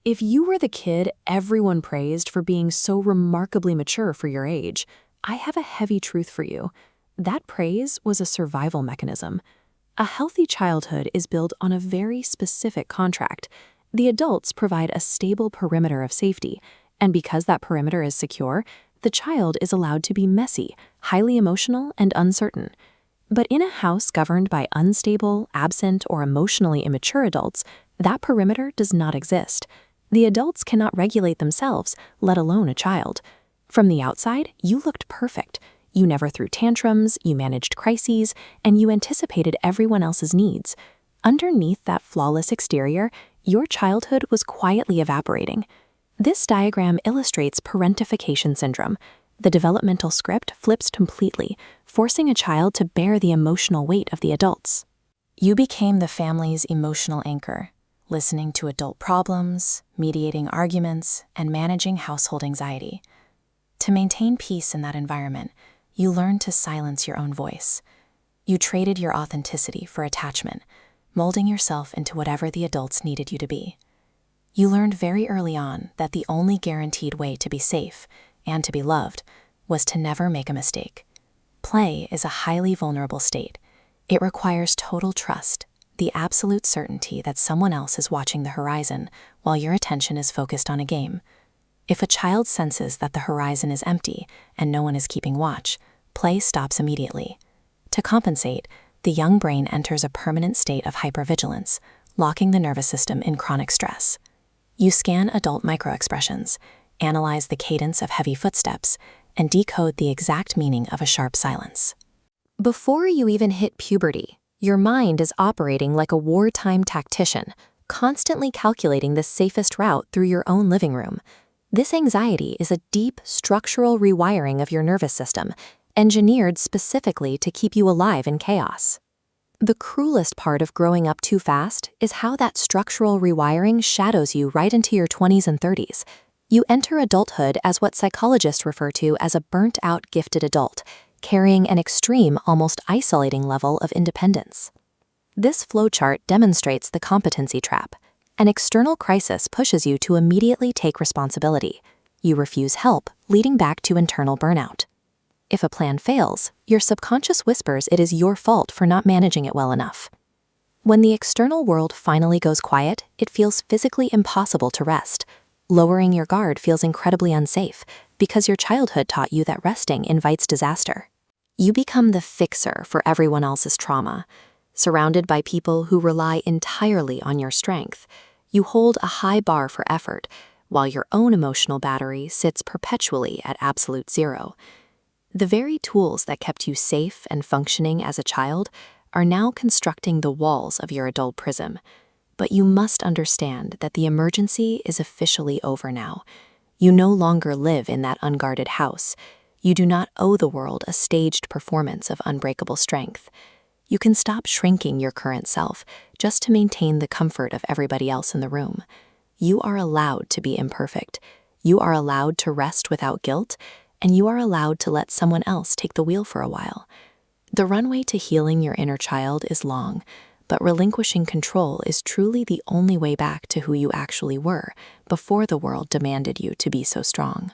If you were the kid everyone praised for being so remarkably mature for your age, I have a heavy truth for you. That praise was a survival mechanism. A healthy childhood is built on a very specific contract. The adults provide a stable perimeter of safety, and because that perimeter is secure, the child is allowed to be messy, highly emotional, and uncertain. But in a house governed by unstable, absent, or emotionally immature adults, that perimeter does not exist. The adults cannot regulate themselves, let alone a child. From the outside, you looked perfect. You never threw tantrums, you managed crises, and you anticipated everyone else's needs. Underneath that flawless exterior, your childhood was quietly evaporating. This diagram illustrates Parentification Syndrome. The developmental script flips completely, forcing a child to bear the emotional weight of the adults. You became the family's emotional anchor, listening to adult problems, mediating arguments, and managing household anxiety. To maintain peace in that environment, you learned to silence your own voice. You traded your authenticity for attachment, molding yourself into whatever the adults needed you to be. You learned very early on that the only guaranteed way to be safe and to be loved was to never make a mistake. Play is a highly vulnerable state. It requires total trust, the absolute certainty that someone else is watching the horizon while your attention is focused on a game. If a child senses that the horizon is empty and no one is keeping watch, play stops immediately. To compensate, the young brain enters a permanent state of hypervigilance, locking the nervous system in chronic stress. You scan adult microexpressions, analyze the cadence of heavy footsteps, and decode the exact meaning of a sharp silence. Before you even hit puberty, your mind is operating like a wartime tactician, constantly calculating the safest route through your own living room. This anxiety is a deep structural rewiring of your nervous system, engineered specifically to keep you alive in chaos. The cruelest part of growing up too fast is how that structural rewiring shadows you right into your 20s and 30s. You enter adulthood as what psychologists refer to as a burnt-out gifted adult, carrying an extreme, almost isolating level of independence. This flowchart demonstrates the competency trap. An external crisis pushes you to immediately take responsibility. You refuse help, leading back to internal burnout. If a plan fails, your subconscious whispers it is your fault for not managing it well enough. When the external world finally goes quiet, it feels physically impossible to rest. Lowering your guard feels incredibly unsafe because your childhood taught you that resting invites disaster. You become the fixer for everyone else's trauma. Surrounded by people who rely entirely on your strength, you hold a high bar for effort, while your own emotional battery sits perpetually at absolute zero. The very tools that kept you safe and functioning as a child are now constructing the walls of your adult prison. But you must understand that the emergency is officially over now. You no longer live in that unguarded house. You do not owe the world a staged performance of unbreakable strength. You can stop shrinking your current self just to maintain the comfort of everybody else in the room. You are allowed to be imperfect. You are allowed to rest without guilt, and you are allowed to let someone else take the wheel for a while. The runway to healing your inner child is long, but relinquishing control is truly the only way back to who you actually were before the world demanded you to be so strong.